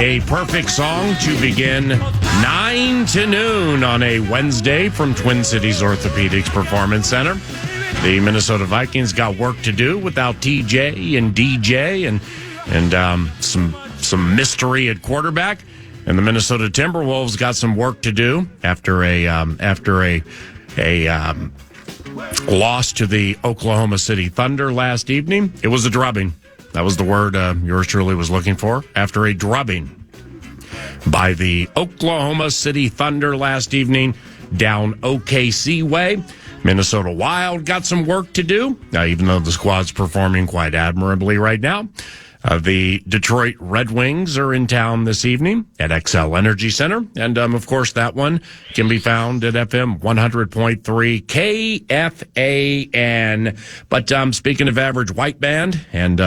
A perfect song to begin 9 to noon on a Wednesday from Twin Cities Orthopedics Performance Center. The Minnesota Vikings got work to do without TJ and DJ and some mystery at quarterback. And the Minnesota Timberwolves got some work to do after a loss to the Oklahoma City Thunder last evening. It was a drubbing. That was the word yours truly was looking for. After a drubbing by the Oklahoma City Thunder last evening down OKC way, Minnesota Wild got some work to do, even though the squad's performing quite admirably right now. The Detroit Red Wings are in town this evening at XL Energy Center. And, of course, that one can be found at FM 100.3 KFAN. But speaking of average white band and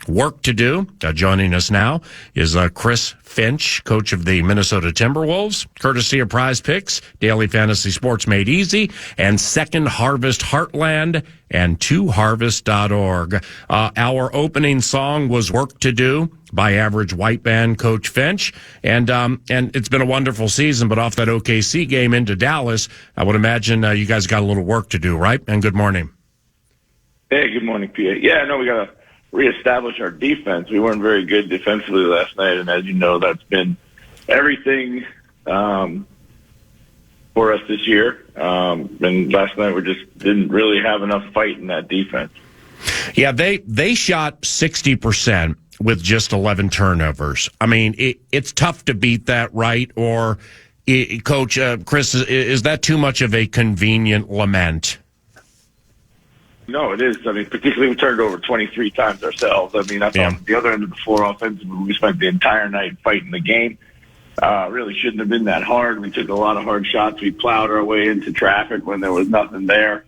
work to do, joining us now is Chris Finch, coach of the Minnesota Timberwolves, courtesy of Prize Picks, Daily Fantasy Sports Made Easy, and Second Harvest Heartland and twoharvest.org. Our opening song was Work to Do by Average White Band Coach Finch. And it's been a wonderful season, but off that OKC game into Dallas, I would imagine you guys got a little work to do, right? And good morning. Hey, good morning, PA. Yeah, I know we got to reestablish our defense. We weren't very good defensively last night, and as you know, that's been everything for us this year. And last night we just didn't really have enough fight in that defense. Yeah, they shot 60% with just 11 turnovers. I mean, it's tough to beat that, right? Or, Coach Chris, is that too much of a convenient lament? No, it is. I mean, particularly we turned over 23 times ourselves. I mean, that's on the other end of the floor offensively. We spent the entire night fighting the game. Really shouldn't have been that hard. We took a lot of hard shots. We plowed our way into traffic when there was nothing there.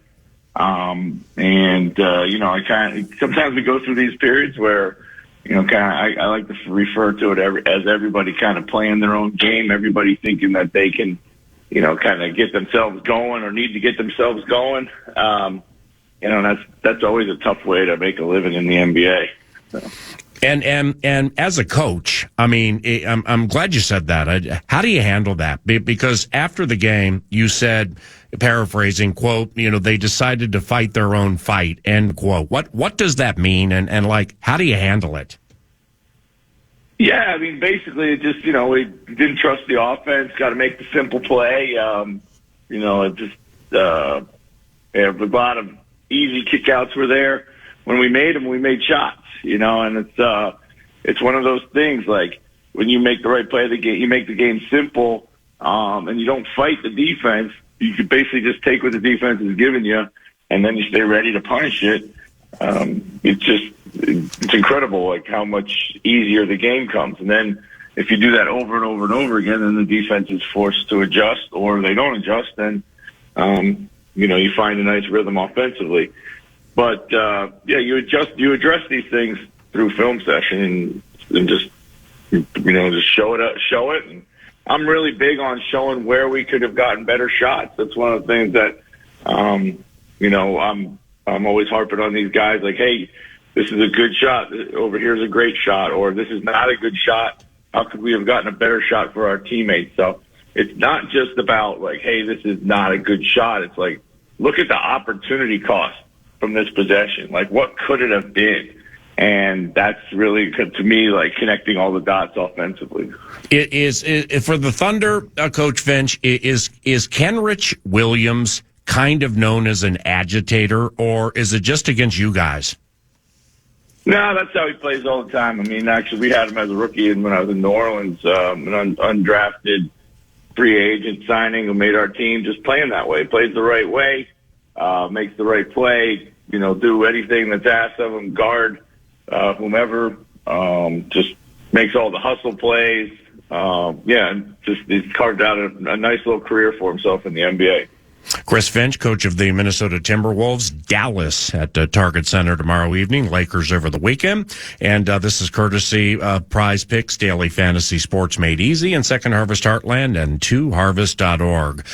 Sometimes we go through these periods where, I like to refer to it as everybody kind of playing their own game, everybody thinking that they can, kind of get themselves going or need to get themselves going. That's always a tough way to make a living in the NBA. So. And as a coach, I mean, I'm glad you said that. How do you handle that? Because after the game, you said, paraphrasing, quote, they decided to fight their own fight, end quote. What does that mean? And how do you handle it? Yeah, I mean, basically, it just, we didn't trust the offense, got to make the simple play. A lot of easy kickouts were there. When we made them, we made shots, and it's one of those things, like when you make the right play of the game, you make the game simple, and you don't fight the defense. You could basically just take what the defense is giving you, and then you stay ready to punish it. It's incredible, like how much easier the game comes. And then if you do that over and over and over again, then the defense is forced to adjust, or they don't adjust, then you find a nice rhythm offensively. But you address these things through film session and just show it. And I'm really big on showing where we could have gotten better shots. That's one of the things that I'm always harping on these guys, like, hey, this is a good shot. Over here's a great shot, or this is not a good shot. How could we have gotten a better shot for our teammates? So it's not just about like, hey, this is not a good shot. It's like, look at the opportunity cost from this possession. Like, what could it have been? And that's really, to me, like connecting all the dots offensively. It is for the Thunder, Coach Finch, is Kenrich Williams kind of known as an agitator, or is it just against you guys? No, that's how he plays all the time. I mean, actually, we had him as a rookie when I was in New Orleans, an undrafted free agent signing who made our team, just playing that way. Plays the right way, makes the right play, do anything that's asked of him, guard whomever, just makes all the hustle plays. He's carved out a nice little career for himself in the NBA. Chris Finch, coach of the Minnesota Timberwolves, Dallas at Target Center tomorrow evening, Lakers over the weekend. And this is courtesy Prize Picks, Daily Fantasy Sports Made Easy, and Second Harvest Heartland and 2harvest.org.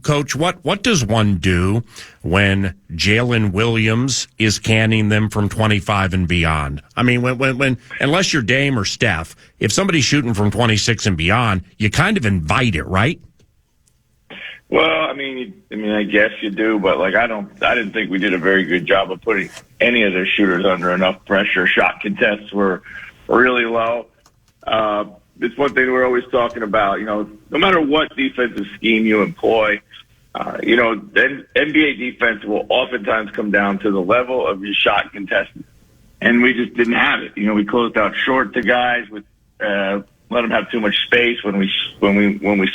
Coach, what does one do when Jalen Williams is canning them from 25 and beyond? I mean, when unless you're Dame or Steph, if somebody's shooting from 26 and beyond, you kind of invite it, right? Well, I mean, I guess you do, but I didn't think we did a very good job of putting any of their shooters under enough pressure. Shot contests were really low. It's one thing we're always talking about. No matter what defensive scheme you employ, then NBA defense will oftentimes come down to the level of your shot contestants, and we just didn't have it. We closed out short to guys with let them have too much space when we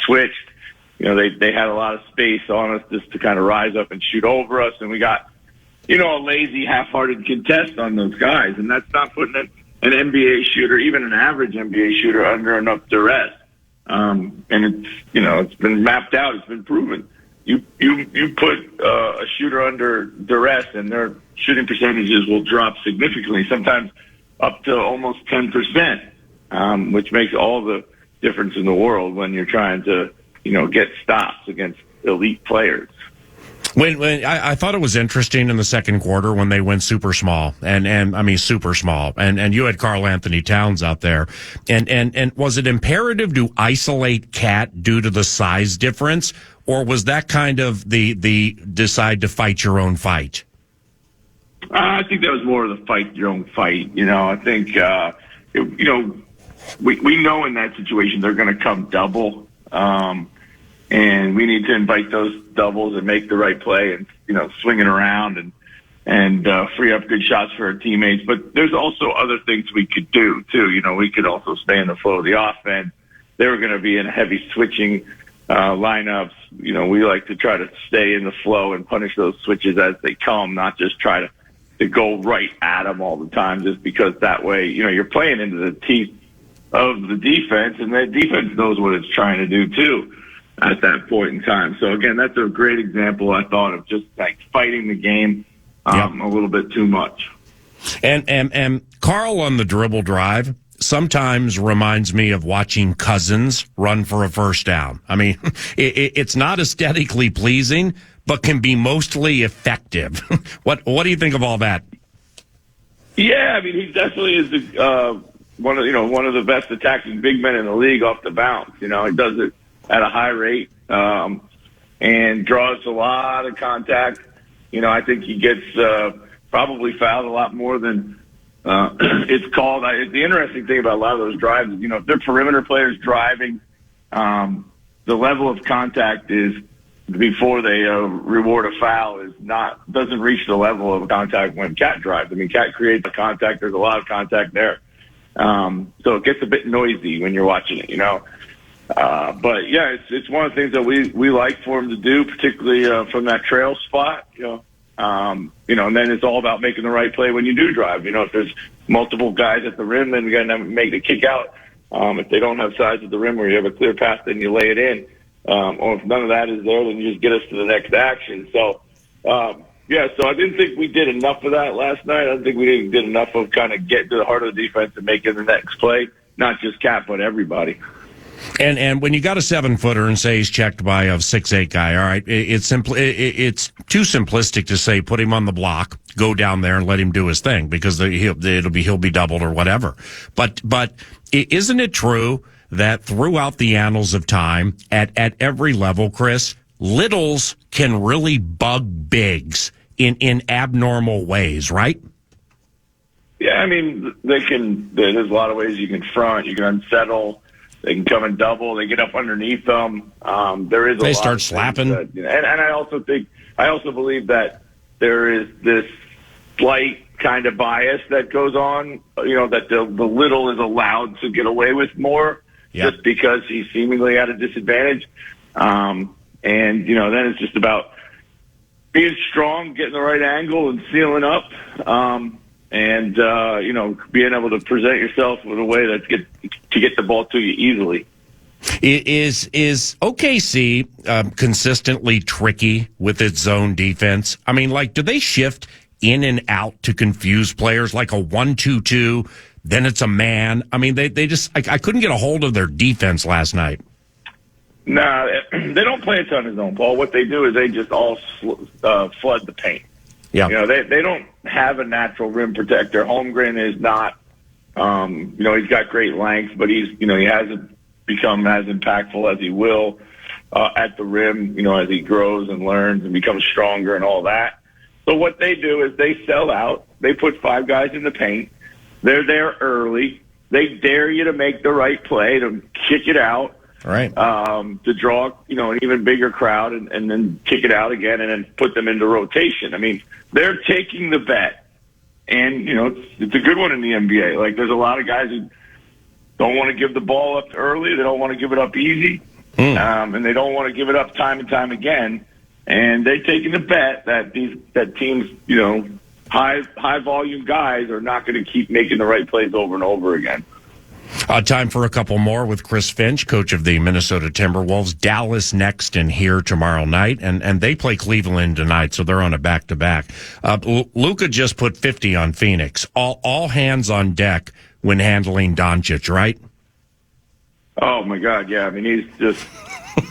switched. They had a lot of space on us just to kind of rise up and shoot over us, and we got, a lazy, half-hearted contest on those guys, and that's not putting an NBA shooter, even an average NBA shooter, under enough duress. And it's been mapped out, it's been proven. You put a shooter under duress, and their shooting percentages will drop significantly, sometimes up to almost 10%, which makes all the difference in the world when you're trying to get stops against elite players. When I thought it was interesting in the second quarter when they went super small, and super small, and you had Karl Anthony Towns out there, and was it imperative to isolate Cat due to the size difference, or was that kind of the decide to fight your own fight? I think that was more of the fight your own fight. I think we know in that situation they're going to come double. And we need to invite those doubles and make the right play and, swing it around and free up good shots for our teammates. But there's also other things we could do, too. We could also stay in the flow of the offense. They were going to be in heavy switching lineups. We like to try to stay in the flow and punish those switches as they come, not just try to go right at them all the time, just because that way, you're playing into the teeth of the defense, and the defense knows what it's trying to do, too, at that point in time. So, again, that's a great example, I thought, of just fighting the game a little bit too much. And Karl on the dribble drive sometimes reminds me of watching Cousins run for a first down. I mean, it's not aesthetically pleasing, but can be mostly effective. What do you think of all that? Yeah, he definitely is one of the best attacking big men in the league off the bounce. He does it at a high rate, and draws a lot of contact. I think he gets probably fouled a lot more than it's called. The interesting thing about a lot of those drives is, if they're perimeter players driving, the level of contact is before they reward a foul doesn't reach the level of contact when Cat drives. Cat creates the contact. There's a lot of contact there. So it gets a bit noisy when you're watching it, But yeah, it's one of the things that we like for him to do, particularly from that trail spot, and then it's all about making the right play when you do drive. If there's multiple guys at the rim, then you're going to make the kick out. If they don't have size at the rim where you have a clear path, then you lay it in. Or if none of that is there, then you just get us to the next action. So, so I didn't think we did enough of that last night. I don't think we did enough of kind of getting to the heart of the defense and making the next play, not just Cat, but everybody. And when you got a 7-footer and say he's checked by a 6'8" guy, all right, it's too simplistic to say put him on the block, go down there and let him do his thing because he'll be doubled or whatever. But isn't it true that throughout the annals of time, at every level, Chris, littles can really bug bigs in abnormal ways, right? Yeah, they can. There's a lot of ways you can front, you can unsettle. They can come and double. They get up underneath them. There is. They start slapping. And I also believe that there is this slight kind of bias that goes on. That the little is allowed to get away with more, just because he's seemingly at a disadvantage. And then it's just about being strong, getting the right angle, and sealing up. And being able to present yourself in a way to get the ball to you easily. Is OKC consistently tricky with its zone defense? I mean, like, do they shift in and out to confuse players like a 1-2-2? Then it's a man. I mean, they just I couldn't get a hold of their defense last night. No, they don't play a ton of zone, Paul. What they do is they just all flood the paint. Yeah, they don't have a natural rim protector. Holmgren is not. He's got great length, but he hasn't become as impactful as he will at the rim, as he grows and learns and becomes stronger and all that. So what they do is they sell out. They put 5 guys in the paint. They're there early. They dare you to make the right play, to kick it out, right? To draw, an even bigger crowd and then kick it out again and then put them into rotation. I mean, they're taking the bet. And, it's a good one in the NBA. Like, there's a lot of guys who don't want to give the ball up early. They don't want to give it up easy. And they don't want to give it up time and time again. And they're taking the bet that teams, high volume guys are not going to keep making the right plays over and over again. Time for a couple more with Chris Finch, coach of the Minnesota Timberwolves. Dallas next and here tomorrow night, and they play Cleveland tonight, so they're on a back-to-back. Luka just put 50 on Phoenix. All hands on deck when handling Doncic, right? Oh, my God, yeah. I mean, he's just,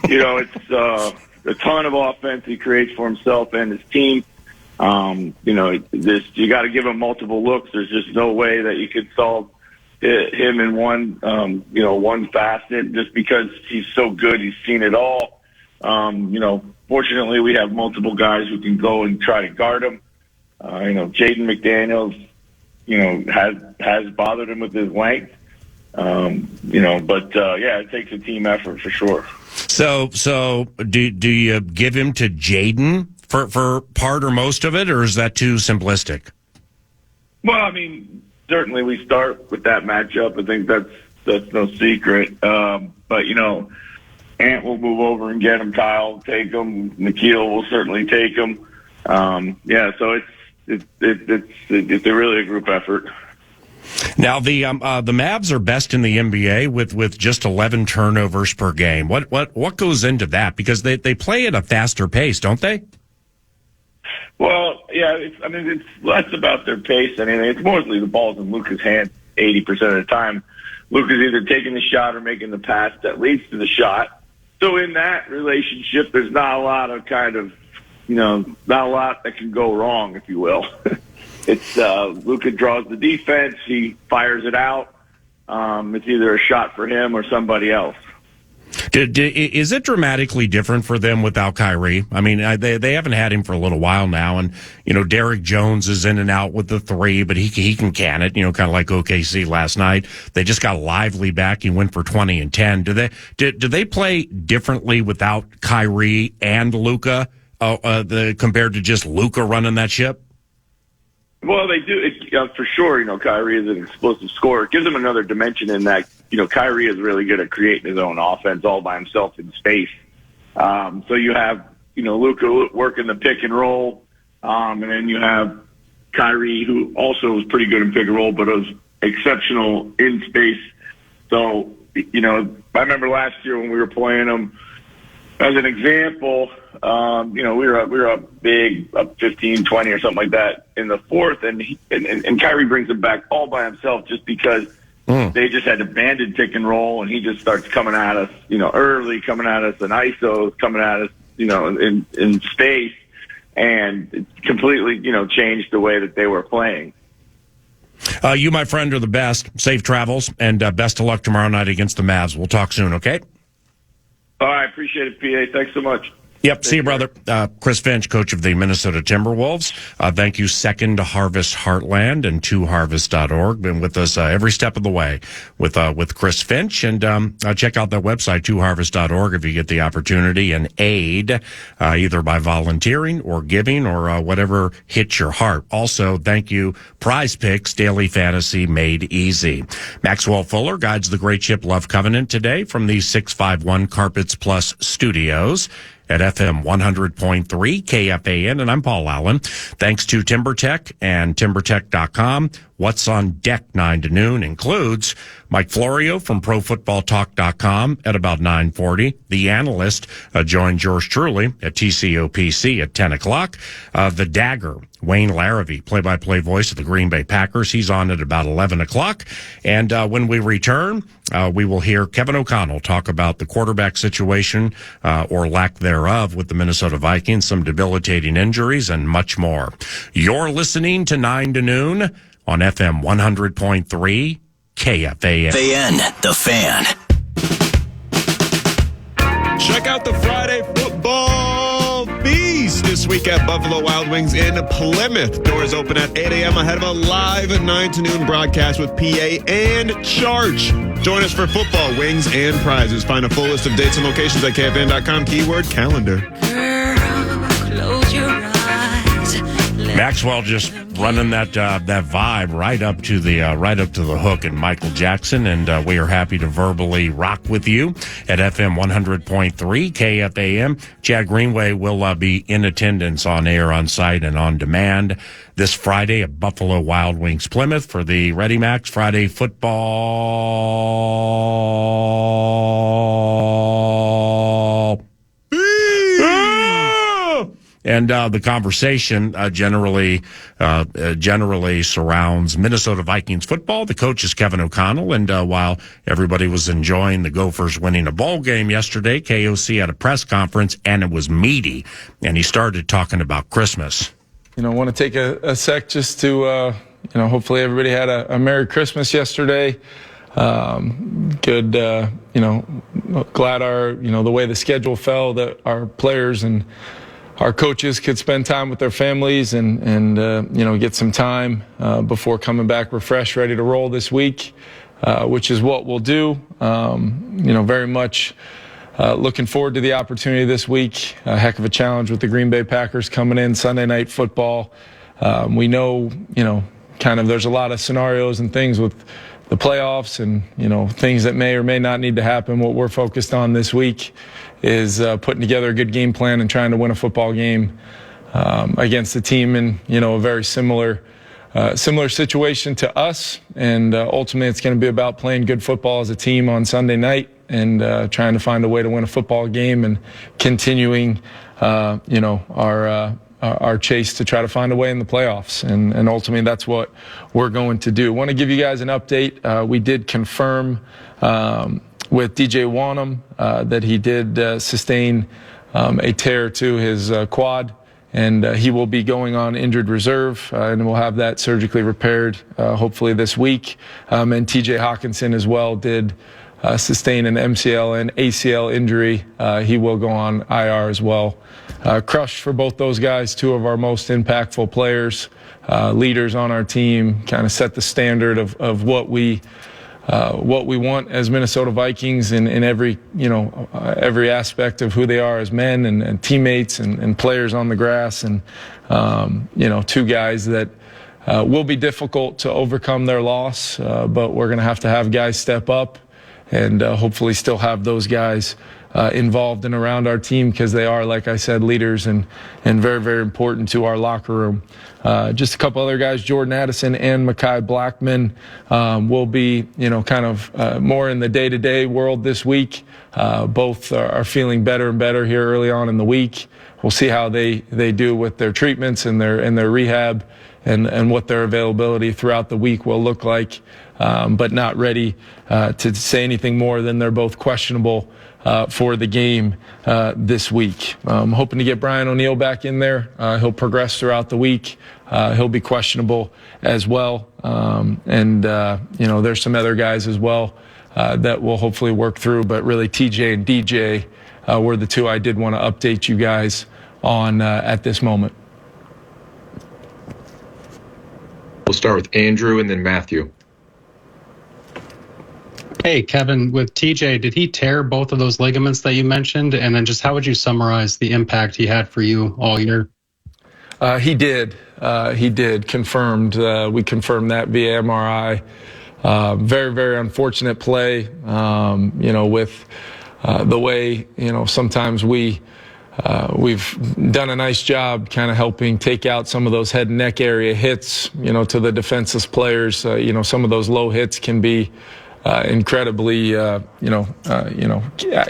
it's a ton of offense he creates for himself and his team. You got to give him multiple looks. There's just no way that you could solve him in one facet just because he's so good. He's seen it all. Fortunately, we have multiple guys who can go and try to guard him. Jaden McDaniels, has bothered him with his length. It takes a team effort for sure. So do you give him to Jaden for part or most of it, or is that too simplistic? Well, I mean, certainly we start with that matchup. I think that's no secret. But Ant will move over and get him. Kyle will take him. Nikhil will certainly take him. So it's really a group effort. Now the Mavs are best in the NBA with just 11 turnovers per game. What goes into that? Because they play at a faster pace, don't they? Well, yeah. It's less about their pace. It's mostly the ball's in Luka's hand 80% of the time. Luka's either taking the shot or making the pass that leads to the shot. So in that relationship, there's not a lot of not a lot that can go wrong, if you will. It's Luka draws the defense, he fires it out. It's either a shot for him or somebody else. Is it dramatically different for them without Kyrie? I mean, they haven't had him for a little while now, and Derek Jones is in and out with the three, but he can can it. Kind of like OKC last night. They just got Lively back. He went for 20 and 10. Do they play differently without Kyrie and Luka compared to just Luka running that ship? Well, they do for sure. Kyrie is an explosive scorer. It gives them another dimension in that. Kyrie is really good at creating his own offense all by himself in space. So you have Luka working the pick and roll, and then you have Kyrie, who also was pretty good in pick and roll, but was exceptional in space. So I remember last year when we were playing them. As an example, we were up big, up 15, 20 or something like that in the fourth, and Kyrie brings him back all by himself just because they just had a banded pick and roll, and he just starts coming at us, early, coming at us in ISOs, coming at us, in space, and it completely, changed the way that they were playing. You, my friend, are the best. Safe travels, and best of luck tomorrow night against the Mavs. We'll talk soon, okay? All right, appreciate it, PA. Thanks so much. Yep, see you, brother. Chris Finch, coach of the Minnesota Timberwolves. Thank you, second to Harvest Heartland and to harvest.org. Been with us every step of the way with Chris Finch. And check out that website, toharvest.org, if you get the opportunity, and aid either by volunteering or giving or whatever hits your heart. Also, thank you, Prize Picks, daily fantasy made easy. Maxwell Fuller guides the great ship Love Covenant today from the 651 Carpets Plus studios at FM 100.3 KFAN, and I'm Paul Allen. Thanks to TimberTech and TimberTech.com. What's on Deck 9 to noon includes Mike Florio from ProFootballTalk.com at about 9:40. The analyst joined yours truly at TCOPC at 10 o'clock. The Dagger, Wayne Larrivee, play-by-play voice of the Green Bay Packers. He's on at about 11 o'clock. And when we return, we will hear Kevin O'Connell talk about the quarterback situation or lack thereof with the Minnesota Vikings, some debilitating injuries, and much more. You're listening to 9 to noon on FM 100.3 KFAN. The Fan. Check out the Friday football feast this week at Buffalo Wild Wings in Plymouth. Doors open at 8 a.m. ahead of a live 9 to noon broadcast with PA and Charge. Join us for football, wings, and prizes. Find a full list of dates and locations at KFAN.com, keyword calendar. Girl, close your eyes. Maxwell just running that vibe right up to the hook and Michael Jackson, and we are happy to verbally rock with you at FM 100.3 KFAN. Chad Greenway will be in attendance on air, on site, and on demand this Friday at Buffalo Wild Wings Plymouth for the Ready Max Friday football. And the conversation generally surrounds Minnesota Vikings football. The coach is Kevin O'Connell, and while everybody was enjoying the Gophers winning a bowl game yesterday, KOC had a press conference, and it was meaty, and he started talking about Christmas. I want to take a sec just to, hopefully everybody had a Merry Christmas yesterday. Good, glad the way the schedule fell, that our players and our coaches could spend time with their families and get some time before coming back refreshed, ready to roll this week, which is what we'll do. Very much looking forward to the opportunity this week. A heck of a challenge with the Green Bay Packers coming in, Sunday Night Football. We know, there's a lot of scenarios and things with the playoffs and, things that may or may not need to happen. What we're focused on this week is putting together a good game plan and trying to win a football game against a team in, a very similar situation to us. And ultimately, it's going to be about playing good football as a team on Sunday night and trying to find a way to win a football game and continuing, our chase to try to find a way in the playoffs. And ultimately, that's what we're going to do. I want to give you guys an update. We did confirm with DJ Wanham that he did sustain a tear to his quad, and he will be going on injured reserve, and we'll have that surgically repaired hopefully this week. And TJ Hawkinson as well did sustain an MCL and ACL injury. He will go on IR as well. Crushed for both those guys, two of our most impactful players, leaders on our team, kind of set the standard of what we want as Minnesota Vikings in every aspect of who they are as men and teammates and players on the grass. And, two guys that will be difficult to overcome their loss, but we're going to have guys step up and hopefully still have those guys involved and around our team, because they are, like I said, leaders and very, very important to our locker room. Just a couple other guys, Jordan Addison and Mekhi Blackman, will be, more in the day-to-day world this week. Both are feeling better and better here early on in the week. We'll see how they do with their treatments and their rehab and what their availability throughout the week will look like, but not ready to say anything more than they're both questionable for the game this week. I'm hoping to get Brian O'Neill back in there. He'll progress throughout the week. He'll be questionable as well. There's some other guys as well that we'll hopefully work through. But really, TJ and DJ were the two I did want to update you guys on at this moment. We'll start with Andrew and then Matthew. Hey, Kevin, with TJ, did he tear both of those ligaments that you mentioned? And then just how would you summarize the impact he had for you all year? He did. Confirmed. We confirmed that via MRI. Very, very unfortunate play, with the way, sometimes we we've done a nice job kind of helping take out some of those head and neck area hits, to the defenseless players. Some of those low hits can be incredibly,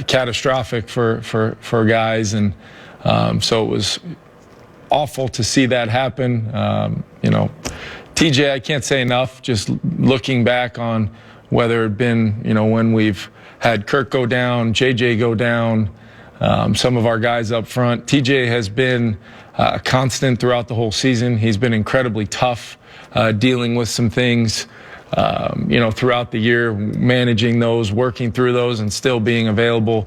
catastrophic for guys. And so it was awful to see that happen. TJ, I can't say enough, just looking back on whether it been, when we've had Kirk go down, JJ go down, some of our guys up front. TJ has been a constant throughout the whole season. He's been incredibly tough, dealing with some things, throughout the year, managing those, working through those, and still being available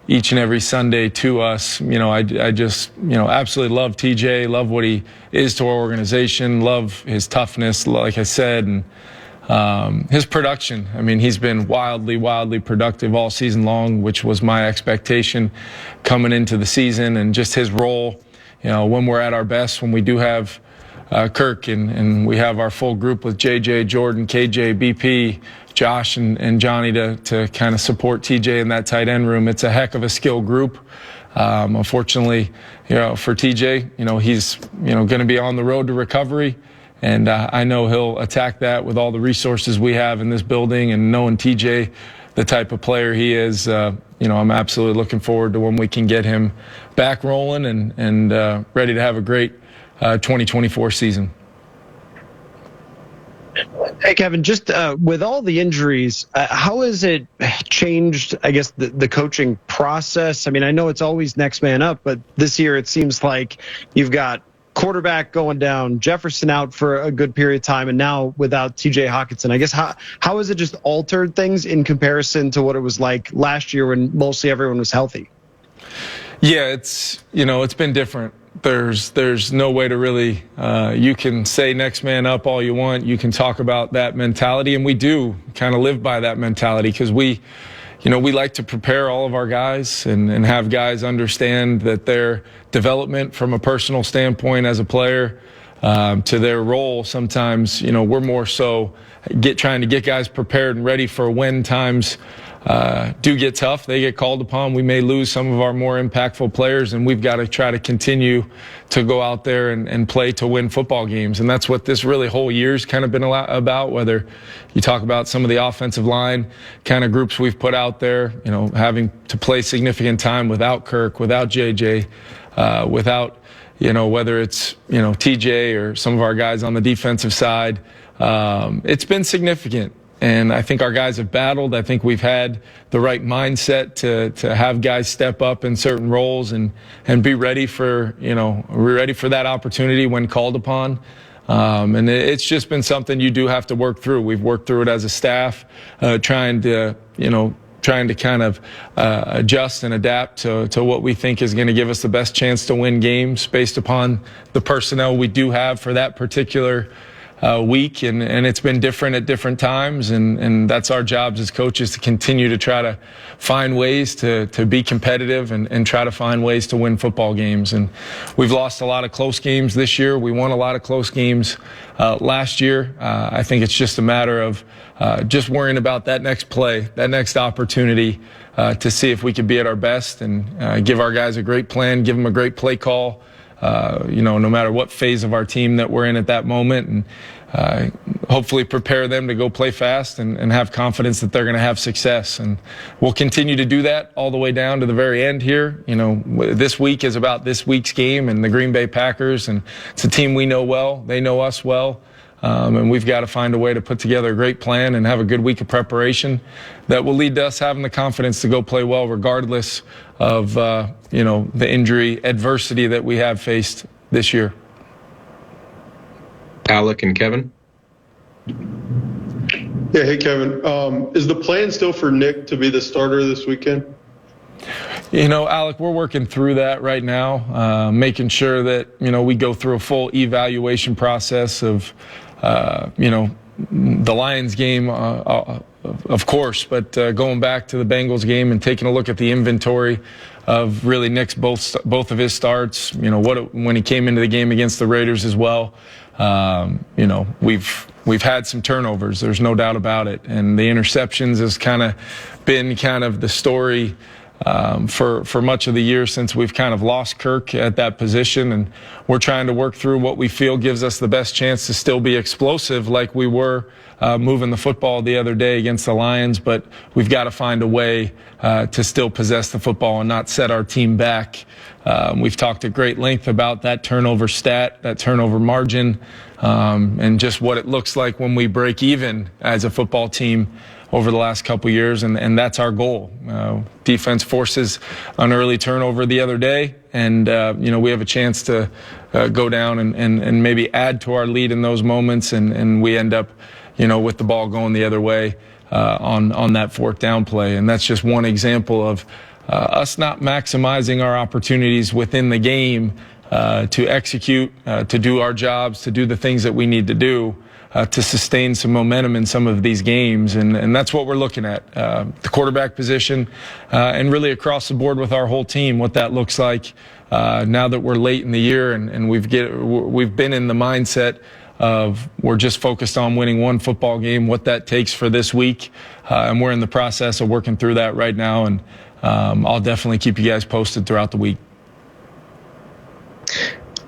each and every Sunday to us. I just, absolutely love TJ, love what he is to our organization, love his toughness, like I said, and his production. I mean, he's been wildly productive all season long, which was my expectation coming into the season, and just his role, when we're at our best, when we do have Kirk and we have our full group with JJ, Jordan, KJ, BP, Josh, and Johnny to kind of support TJ in that tight end room. It's a heck of a skill group. Unfortunately, for TJ, he's, going to be on the road to recovery. And I know he'll attack that with all the resources we have in this building, and knowing TJ, the type of player he is, I'm absolutely looking forward to when we can get him back rolling and ready to have a great 2024 season. Hey, Kevin, just with all the injuries, how has it changed, I guess, the coaching process? I mean, I know it's always next man up, but this year it seems like you've got quarterback going down, Jefferson out for a good period of time, and now without TJ Hockenson. I guess how has it just altered things in comparison to what it was like last year when mostly everyone was healthy? Yeah, it's been different. There's no way to really, you can say next man up all you want. You can talk about that mentality, and we do kind of live by that mentality, because we like to prepare all of our guys and have guys understand that their development from a personal standpoint as a player to their role. Sometimes, we're more so trying to get guys prepared and ready for when times do get tough. They get called upon. We may lose some of our more impactful players, and we've got to try to continue to go out there and play to win football games. And that's what this really whole year's kind of been about, whether you talk about some of the offensive line kind of groups we've put out there, having to play significant time without Kirk, without JJ, without, whether it's, TJ or some of our guys on the defensive side. It's been significant. And I think our guys have battled. I think we've had the right mindset to have guys step up in certain roles and be ready for, we're ready for that opportunity when called upon. And it's just been something you do have to work through. We've worked through it as a staff, trying to kind of adjust and adapt to what we think is going to give us the best chance to win games based upon the personnel we do have for that particular week, and it's been different at different times, and that's our jobs as coaches, to continue to try to find ways to be competitive and try to find ways to win football games. And we've lost a lot of close games this year. We won a lot of close games last year. I think it's just a matter of just worrying about that next play, that next opportunity to see if we could be at our best and give our guys a great plan, give them a great play call, no matter what phase of our team that we're in at that moment, and hopefully prepare them to go play fast and have confidence that they're going to have success. And we'll continue to do that all the way down to the very end here. This week is about this week's game and the Green Bay Packers, and it's a team we know well. They know us well. And we've got to find a way to put together a great plan and have a good week of preparation that will lead to us having the confidence to go play well regardless of, the injury adversity that we have faced this year. Alec and Kevin? Yeah, hey, Kevin. Is the plan still for Nick to be the starter this weekend? Alec, we're working through that right now, making sure that, we go through a full evaluation process of, the Lions game, of course, but going back to the Bengals game and taking a look at the inventory of really Nick's both of his starts, when he came into the game against the Raiders as well. We've had some turnovers, there's no doubt about it, and the interceptions has been the story for much of the year since we've kind of lost Kirk at that position, and we're trying to work through what we feel gives us the best chance to still be explosive like we were moving the football the other day against the Lions, but we've got to find a way to still possess the football and not set our team back. We've talked at great length about that turnover stat, that turnover margin, and just what it looks like when we break even as a football team over the last couple years, and that's our goal. Defense forces an early turnover the other day, and we have a chance to go down and maybe add to our lead in those moments, and we end up with the ball going the other way on that fourth down play. And that's just one example of us not maximizing our opportunities within the game to execute, to do our jobs, to do the things that we need to do to sustain some momentum in some of these games. And that's what we're looking at, the quarterback position, and really across the board with our whole team, what that looks like now that we're late in the year and we've been in the mindset of we're just focused on winning one football game, what that takes for this week. And we're in the process of working through that right now. And I'll definitely keep you guys posted throughout the week.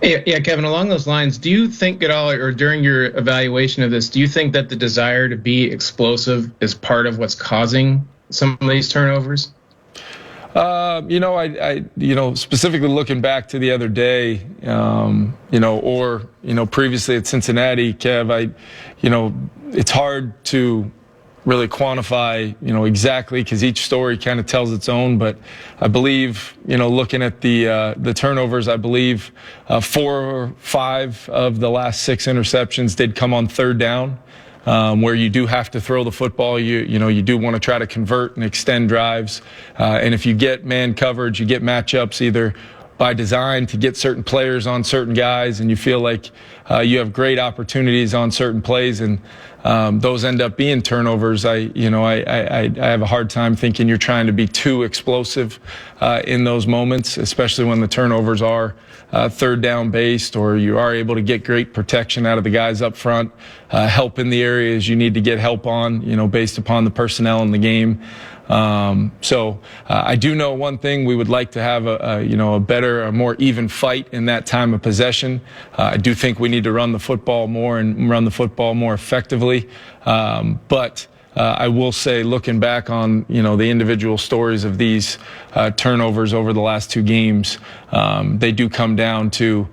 Yeah, Kevin, along those lines, do you think at all, or during your evaluation of this, do you think that the desire to be explosive is part of what's causing some of these turnovers? Specifically looking back to the other day, previously at Cincinnati, Kev, it's hard to really quantify, exactly, because each story kind of tells its own. But I believe, looking at the turnovers, I believe 4 or 5 of the last 6 interceptions did come on third down, where you do have to throw the football. You do want to try to convert and extend drives. And if you get man coverage, you get matchups either by design to get certain players on certain guys, and you feel like you have great opportunities on certain plays, and those end up being turnovers. I have a hard time thinking you're trying to be too explosive in those moments, especially when the turnovers are third down based, or you are able to get great protection out of the guys up front, help in the areas you need to get help on, based upon the personnel in the game. So I do know one thing: we would like to have a better, a more even fight in that time of possession. I do think we need to run the football more and run the football more effectively. But I will say, looking back on the individual stories of these turnovers over the last 2 games, they do come down to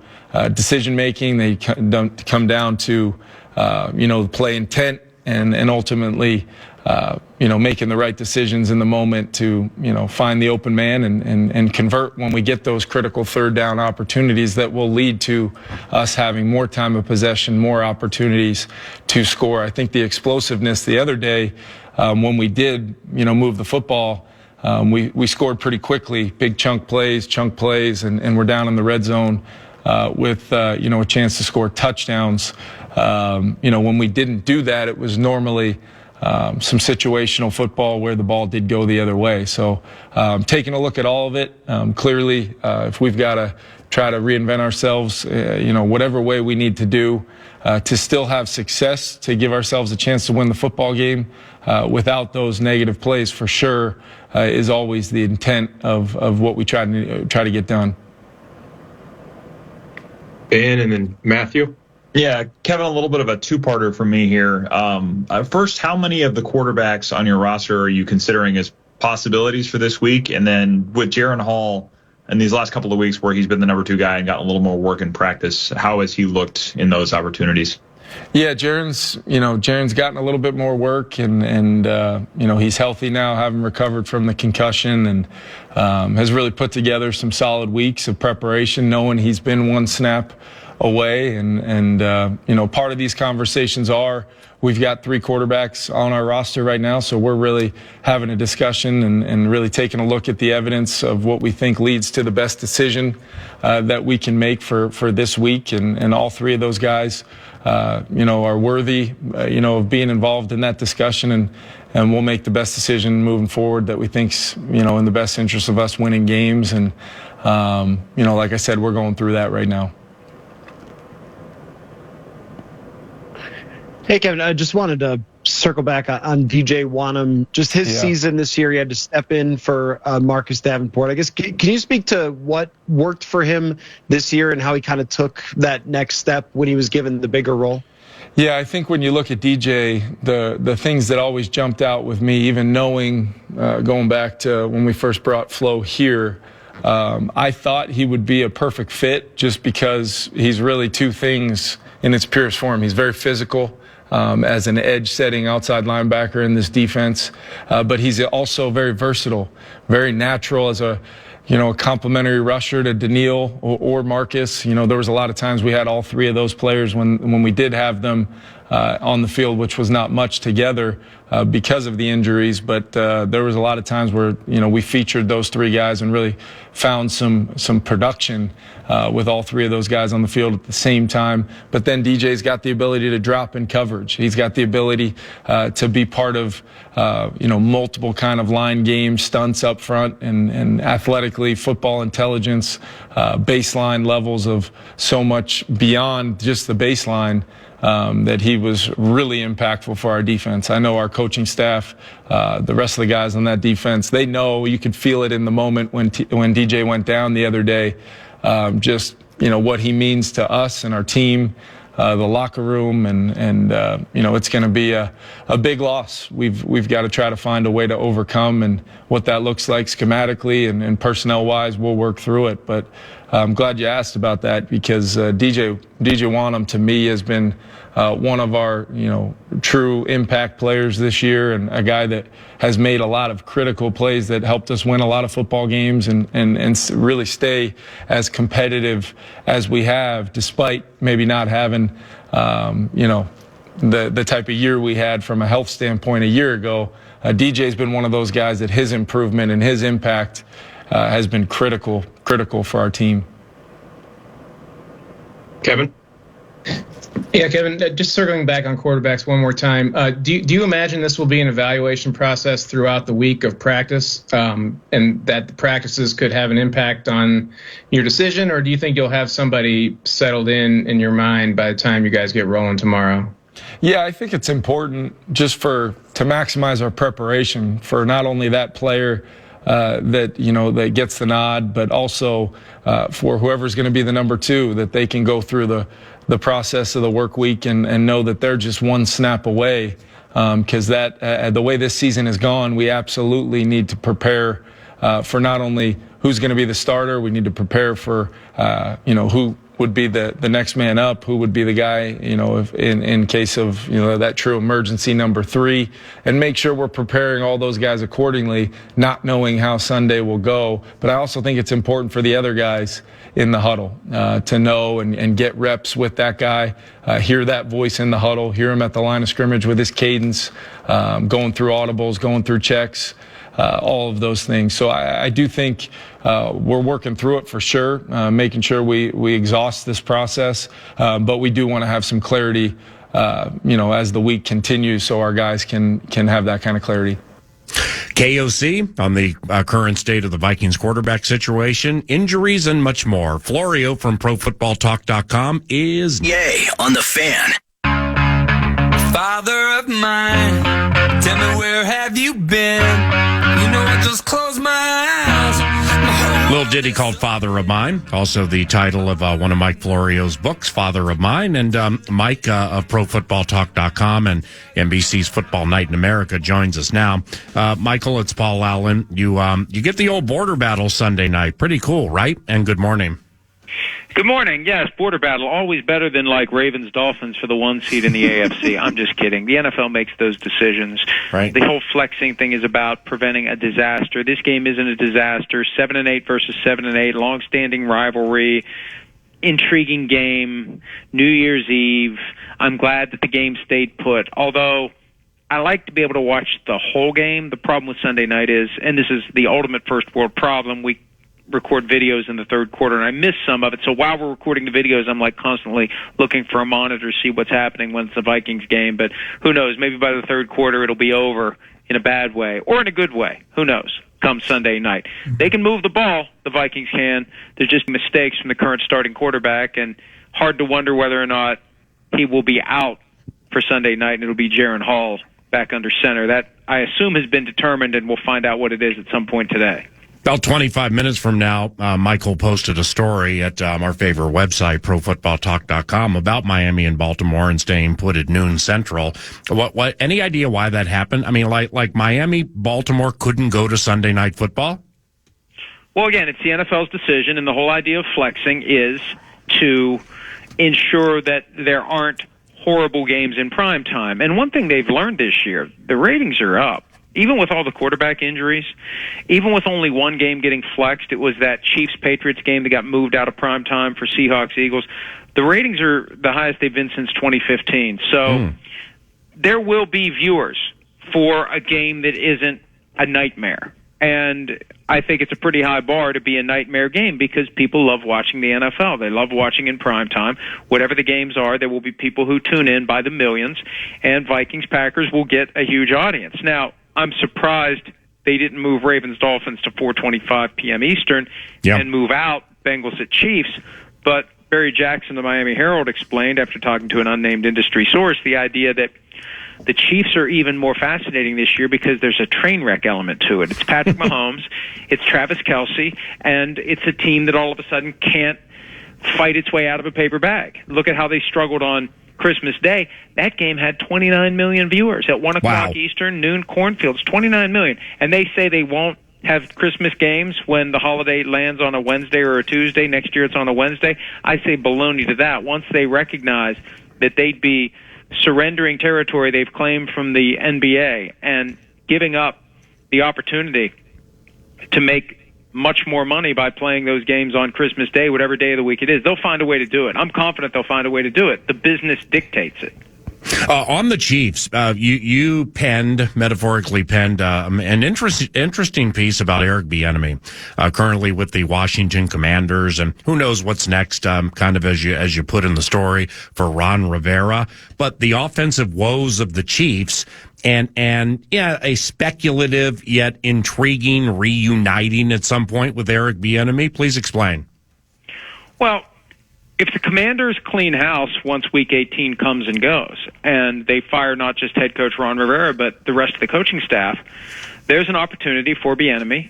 decision making. They come down to play intent and ultimately making the right decisions in the moment to, find the open man and convert when we get those critical third down opportunities that will lead to us having more time of possession, more opportunities to score. I think the explosiveness the other day, when we did, move the football, we scored pretty quickly, big chunk plays, and we're down in the red zone with, a chance to score touchdowns. When we didn't do that, it was normally some situational football where the ball did go the other way. So taking a look at all of it, clearly, if we've got to try to reinvent ourselves, whatever way we need to do to still have success, to give ourselves a chance to win the football game without those negative plays, for sure, is always the intent of what we try to get done. Ben, and then Matthew. Yeah, Kevin, a little bit of a two-parter for me here. First, how many of the quarterbacks on your roster are you considering as possibilities for this week? And then with Jaren Hall in these last couple of weeks where he's been the number 2 guy and gotten a little more work in practice, how has he looked in those opportunities? Yeah, Jaren's gotten a little bit more work, and he's healthy now, having recovered from the concussion, and has really put together some solid weeks of preparation, knowing he's been one snap away. And part of these conversations are, we've got 3 quarterbacks on our roster right now, so we're really having a discussion and really taking a look at the evidence of what we think leads to the best decision that we can make for this week. And all 3 of those guys, are worthy, of being involved in that discussion, and we'll make the best decision moving forward that we think's, in the best interest of us winning games. And, like I said, we're going through that right now. Hey, Kevin, I just wanted to circle back on DJ Wanham. Just his season this year, he had to step in for Marcus Davenport. I guess, can you speak to what worked for him this year and how he kind of took that next step when he was given the bigger role? Yeah, I think when you look at DJ, the things that always jumped out with me, even knowing, going back to when we first brought Flo here, I thought he would be a perfect fit just because he's really two things in its purest form. He's very physical as an edge-setting outside linebacker in this defense, but he's also very versatile, very natural as a complimentary rusher to Daniil or Marcus. There was a lot of times we had all three of those players when we did have them on the field, which was not much together because of the injuries. But there was a lot of times where, we featured those three guys and really found some production with all three of those guys on the field at the same time. But then DJ's got the ability to drop in coverage. He's got the ability to be part of, multiple kind of line game stunts up front and athletically football intelligence, baseline levels of so much beyond just the baseline. That he was really impactful for our defense. I know our coaching staff, the rest of the guys on that defense, they know, you could feel it in the moment when DJ went down the other day, what he means to us and our team, the locker room, and it's going to be a big loss. We've got to try to find a way to overcome, and what that looks like schematically and personnel-wise, we'll work through it. But I'm glad you asked about that because DJ Wanham, to me, has been one of our, true impact players this year, and a guy that has made a lot of critical plays that helped us win a lot of football games and really stay as competitive as we have, despite maybe not having, the type of year we had from a health standpoint a year ago. DJ's been one of those guys that his improvement and his impact has been critical for our team. Kevin? Yeah, Kevin, just circling back on quarterbacks one more time. Do you imagine this will be an evaluation process throughout the week of practice, and that the practices could have an impact on your decision, or do you think you'll have somebody settled in your mind by the time you guys get rolling tomorrow? Yeah, I think it's important just to maximize our preparation for not only that player that gets the nod, but also for whoever's going to be the number two, that they can go through the process of the work week and know that they're just one snap away. Because the way this season has gone, we absolutely need to prepare for not only who's going to be the starter, we need to prepare for who would be the next man up, who would be the guy, if in case of, that true emergency number three, and make sure we're preparing all those guys accordingly, not knowing how Sunday will go. But I also think it's important for the other guys in the huddle to know and get reps with that guy, hear that voice in the huddle, hear him at the line of scrimmage with his cadence, going through audibles, going through checks, all of those things. So I do think we're working through it for sure, making sure we exhaust this process, but we do want to have some clarity, as the week continues, so our guys can have that kind of clarity. KOC on the current state of the Vikings quarterback situation, injuries, and much more. Florio from ProFootballTalk.com is Yay on the Fan. Father of mine, tell me, where have you been? I just close my eyes. Little ditty called Father of Mine, also the title of one of Mike Florio's books, Father of Mine. And Mike of ProFootballTalk.com and NBC's Football Night in America joins us now. Michael, it's Paul Allen. You get the old border battle Sunday night. Pretty cool, right? And good morning. Good morning. Yes, border battle, always better than like Ravens-Dolphins for the one seed in the AFC. I'm just kidding. The NFL makes those decisions. Right. The whole flexing thing is about preventing a disaster. This game isn't a disaster. 7-8 versus 7-8, long-standing rivalry, intriguing game, New Year's Eve. I'm glad that the game stayed put, although I like to be able to watch the whole game. The problem with Sunday night is, and this is the ultimate first world problem, we record videos in the third quarter, and I miss some of it. So while we're recording the videos, I'm like constantly looking for a monitor to see what's happening when it's a Vikings game. But who knows? Maybe by the third quarter it'll be over in a bad way or in a good way. Who knows? Come Sunday night, they can move the ball. The Vikings can. There's just mistakes from the current starting quarterback, and hard to wonder whether or not he will be out for Sunday night, and it'll be Jaron Hall back under center. That, I assume, has been determined, and we'll find out what it is at some point today. About 25 minutes from now, Michael posted a story at our favorite website, ProFootballTalk.com, about Miami and Baltimore and staying put at noon Central. What? Any idea why that happened? I mean, like Miami, Baltimore couldn't go to Sunday Night Football? Well, again, it's the NFL's decision, and the whole idea of flexing is to ensure that there aren't horrible games in prime time. And one thing they've learned this year, the ratings are up. Even with all the quarterback injuries, even with only one game getting flexed, it was that Chiefs-Patriots game that got moved out of prime time for Seahawks-Eagles. The ratings are the highest they've been since 2015. So there will be viewers for a game that isn't a nightmare. And I think it's a pretty high bar to be a nightmare game because people love watching the NFL. They love watching in prime time. Whatever the games are, there will be people who tune in by the millions, and Vikings-Packers will get a huge audience. Now, I'm surprised they didn't move Ravens-Dolphins to 4:25 p.m. Eastern and move out Bengals at Chiefs. But Barry Jackson, the Miami Herald, explained after talking to an unnamed industry source the idea that the Chiefs are even more fascinating this year because there's a train wreck element to it. It's Patrick Mahomes, it's Travis Kelce, and it's a team that all of a sudden can't fight its way out of a paper bag. Look at how they struggled on Christmas Day. That game had 29 million viewers at 1 o'clock Eastern, noon, cornfields, 29 million. And they say they won't have Christmas games when the holiday lands on a Wednesday or a Tuesday. Next year it's on a Wednesday. I say baloney to that. Once they recognize that they'd be surrendering territory they've claimed from the NBA and giving up the opportunity to make much more money by playing those games on Christmas Day, whatever day of the week it is, they'll find a way to do it. I'm confident they'll find a way to do it. The business dictates it. On the Chiefs, you metaphorically penned an interesting piece about Eric Bieniemy, currently with the Washington Commanders, and who knows what's next, kind of as you put in the story for Ron Rivera. But the offensive woes of the Chiefs, and a speculative yet intriguing reuniting at some point with Eric Bieniemy. Please explain. Well, if the Commanders clean house once Week 18 comes and goes, and they fire not just head coach Ron Rivera, but the rest of the coaching staff, there's an opportunity for Bieniemy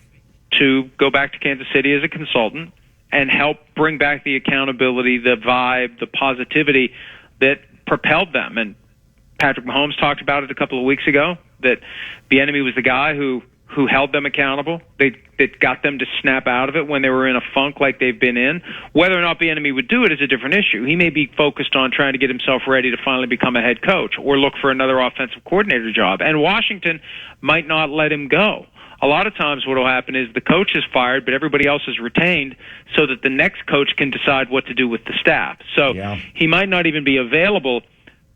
to go back to Kansas City as a consultant and help bring back the accountability, the vibe, the positivity that propelled them. And Patrick Mahomes talked about it a couple of weeks ago, that Bieniemy was the guy who held them accountable. That got them to snap out of it when they were in a funk like they've been in. Whether or not Bieniemy would do it is a different issue. He may be focused on trying to get himself ready to finally become a head coach or look for another offensive coordinator job. And Washington might not let him go. A lot of times what will happen is the coach is fired, but everybody else is retained so that the next coach can decide what to do with the staff. So he might not even be available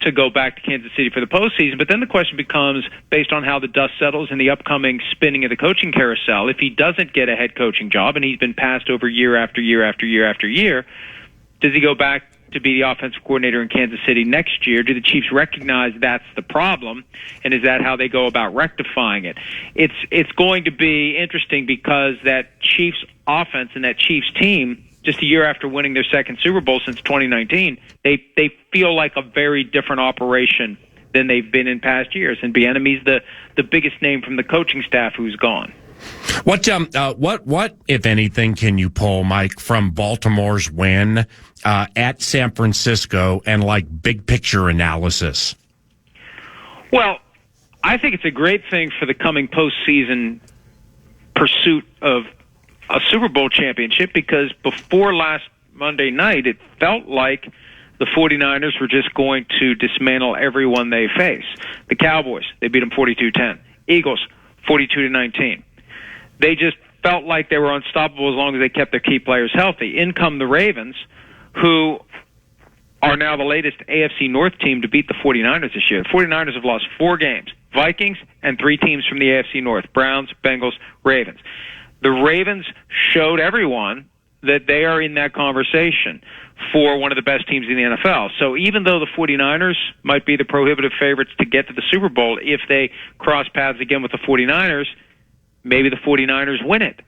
to go back to Kansas City for the postseason. But then the question becomes, based on how the dust settles in the upcoming spinning of the coaching carousel, if he doesn't get a head coaching job and he's been passed over year after year after year after year, does he go back to be the offensive coordinator in Kansas City next year? Do the Chiefs recognize that's the problem, and is that how they go about rectifying it? It's going to be interesting because that Chiefs offense and that Chiefs team, just a year after winning their second Super Bowl since 2019, they feel like a very different operation than they've been in past years. And Bieniemy's the biggest name from the coaching staff who's gone. What if anything can you pull, Mike, from Baltimore's win at San Francisco and like big picture analysis? Well, I think it's a great thing for the coming postseason pursuit of a Super Bowl championship, because before last Monday night, it felt like the 49ers were just going to dismantle everyone they face. The Cowboys, they beat them 42-10. Eagles, 42-19. They just felt like they were unstoppable as long as they kept their key players healthy. In come the Ravens, who are now the latest AFC North team to beat the 49ers this year. The 49ers have lost 4 games. Vikings and 3 teams from the AFC North. Browns, Bengals, Ravens. The Ravens showed everyone that they are in that conversation for one of the best teams in the NFL. So even though the 49ers might be the prohibitive favorites to get to the Super Bowl, if they cross paths again with the 49ers, maybe the 49ers win it,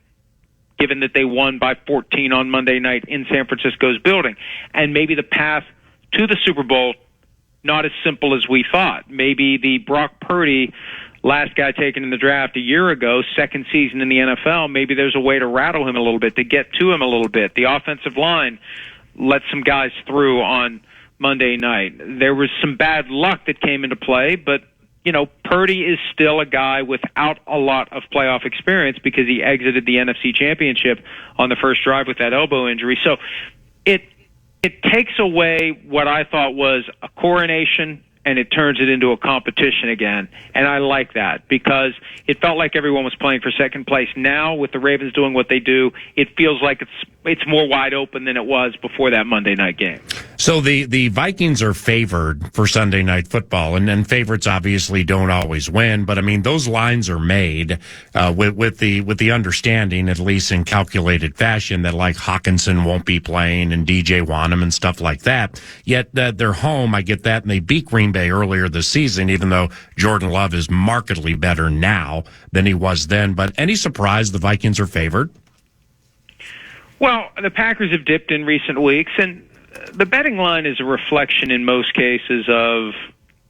given that they won by 14 on Monday night in San Francisco's building. And maybe the path to the Super Bowl not as simple as we thought. Maybe the Brock Purdy, last guy taken in the draft a year ago, second season in the NFL, maybe there's a way to rattle him a little bit, to get to him a little bit. The offensive line let some guys through on Monday night. There was some bad luck that came into play, but, you know, Purdy is still a guy without a lot of playoff experience because he exited the NFC Championship on the first drive with that elbow injury. So it takes away what I thought was a coronation, and it turns it into a competition again. And I like that because it felt like everyone was playing for second place. Now, with the Ravens doing what they do, it feels like it's more wide open than it was before that Monday night game. So the Vikings are favored for Sunday Night Football, and favorites obviously don't always win. But I mean, those lines are made with the understanding, at least in calculated fashion, that like Hawkinson won't be playing and DJ Wanham and stuff like that. Yet they're home. I get that, and they beat Green Bay earlier this season, even though Jordan Love is markedly better now than he was then. But any surprise the Vikings are favored? Well, the Packers have dipped in recent weeks, and the betting line is a reflection in most cases of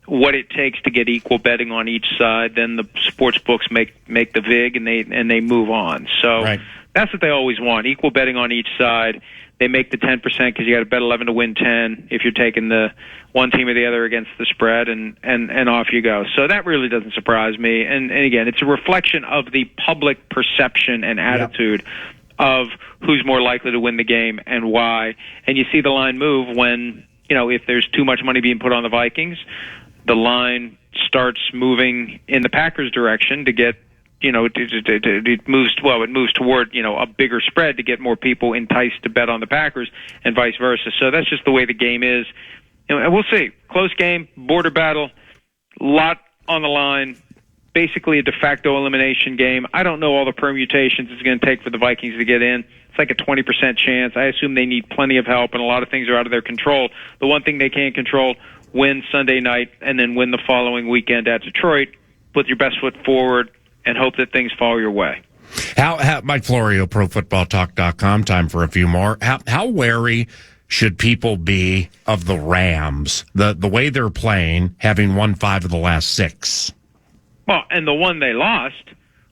what it takes to get equal betting on each side. Then the sports books make the vig, and they move on. So right. That's what they always want, equal betting on each side. They make the 10% because you got to bet 11 to win 10 if you're taking the one team or the other against the spread, and off you go. So that really doesn't surprise me. And again, it's a reflection of the public perception and attitude of who's more likely to win the game and why. And you see the line move when, if there's too much money being put on the Vikings, the line starts moving in the Packers' direction to get, it moves toward, a bigger spread to get more people enticed to bet on the Packers and vice versa. So that's just the way the game is. And we'll see. Close game, border battle, lot on the line. Basically a de facto elimination game. I don't know all the permutations it's going to take for the Vikings to get in. It's like a 20% chance. I assume they need plenty of help, and a lot of things are out of their control. The one thing they can't control, win Sunday night and then win the following weekend at Detroit. Put your best foot forward and hope that things fall your way. How Mike Florio, ProFootballTalk.com, time for a few more. How wary should people be of the Rams, the way they're playing, having won 5 of the last 6? Well, and the one they lost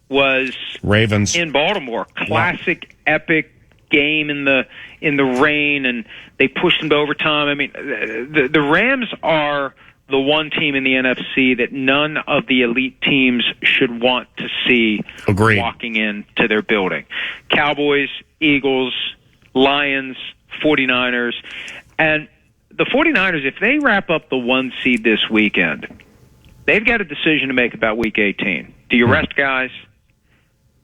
was Ravens in Baltimore. Classic, epic game in the rain, and they pushed them to overtime. I mean, the Rams are the one team in the NFC that none of the elite teams should want to see walking into their building. Cowboys, Eagles, Lions, 49ers. And the 49ers, if they wrap up the 1 seed this weekend, they've got a decision to make about Week 18. Do you rest guys?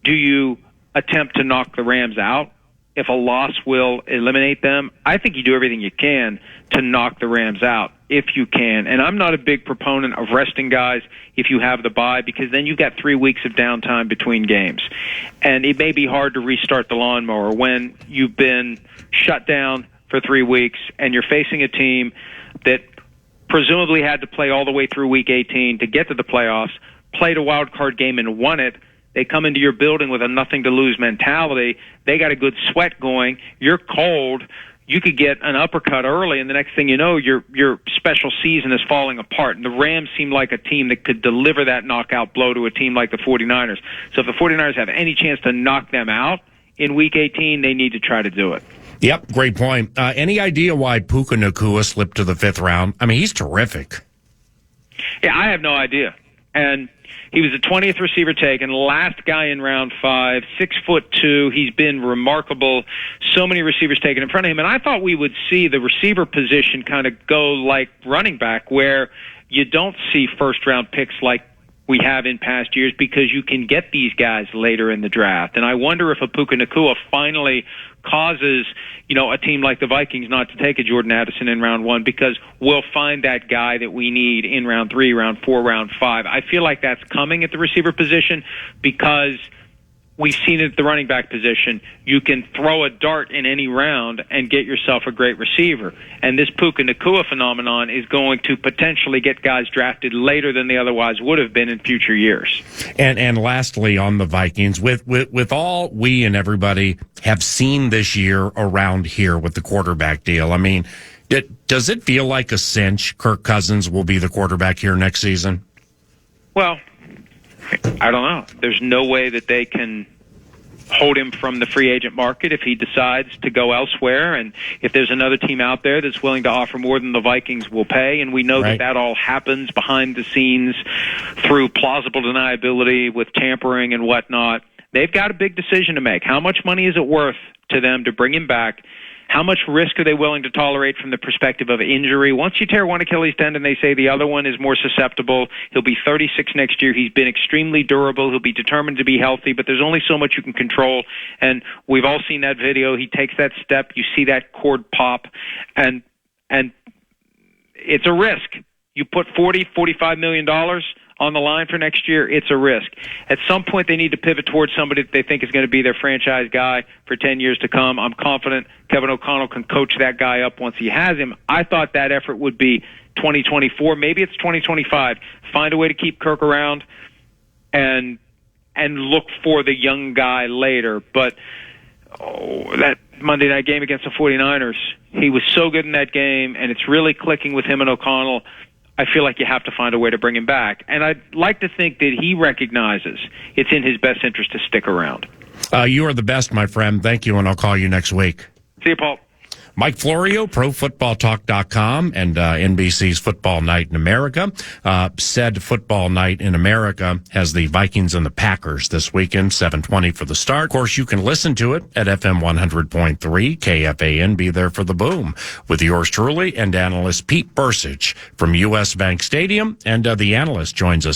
Do you attempt to knock the Rams out? If a loss will eliminate them, I think you do everything you can to knock the Rams out, if you can. And I'm not a big proponent of resting guys if you have the bye, because then you've got 3 weeks of downtime between games. And it may be hard to restart the lawnmower when you've been shut down for 3 weeks and you're facing a team that presumably had to play all the way through Week 18 to get to the playoffs, played a wild card game and won it. They come into your building with a nothing-to-lose mentality. They got a good sweat going. You're cold. You could get an uppercut early, and the next thing you know, your special season is falling apart. And the Rams seem like a team that could deliver that knockout blow to a team like the 49ers. So if the 49ers have any chance to knock them out in Week 18, they need to try to do it. Yep, great point. Any idea why Puka Nacua slipped to the 5th round? I mean, he's terrific. Yeah, I have no idea. And he was the 20th receiver taken, last guy in round 5, 6'2". He's been remarkable. So many receivers taken in front of him. And I thought we would see the receiver position kind of go like running back, where you don't see first-round picks like we have in past years, because you can get these guys later in the draft. And I wonder if a Puka Nacua finally causes, a team like the Vikings not to take a Jordan Addison in round 1, because we'll find that guy that we need in round 3, round 4, round 5. I feel like that's coming at the receiver position, because we've seen it at the running back position. You can throw a dart in any round and get yourself a great receiver. And this Puka Nacua phenomenon is going to potentially get guys drafted later than they otherwise would have been in future years. And lastly, on the Vikings, with all we and everybody have seen this year around here with the quarterback deal, I mean, Does it feel like a cinch Kirk Cousins will be the quarterback here next season? Well, I don't know. There's no way that they can hold him from the free agent market if he decides to go elsewhere, and if there's another team out there that's willing to offer more than the Vikings will pay, and we know that all happens behind the scenes through plausible deniability with tampering and whatnot. They've got a big decision to make. How much money is it worth to them to bring him back? How much risk are they willing to tolerate from the perspective of injury? Once you tear one Achilles tendon, they say the other one is more susceptible. He'll be 36 next year. He's been extremely durable. He'll be determined to be healthy, but there's only so much you can control. And we've all seen that video. He takes that step. You see that cord pop, and it's a risk. You put $45 million on the line for next year, it's a risk. At some point, they need to pivot towards somebody that they think is going to be their franchise guy for 10 years to come. I'm confident Kevin O'Connell can coach that guy up once he has him. I thought that effort would be 2024. Maybe it's 2025. Find a way to keep Kirk around and look for the young guy later. But that Monday night game against the 49ers, he was so good in that game, and it's really clicking with him and O'Connell. I feel like you have to find a way to bring him back. And I'd like to think that he recognizes it's in his best interest to stick around. You are the best, my friend. Thank you, and I'll call you next week. See you, Paul. Mike Florio, ProFootballTalk.com, and NBC's Football Night in America. Said Football Night in America has the Vikings and the Packers this weekend, 7:20 for the start. Of course, you can listen to it at FM 100.3, KFAN. Be there for the boom with yours truly and analyst Pete Bursich from U.S. Bank Stadium. And the analyst joins us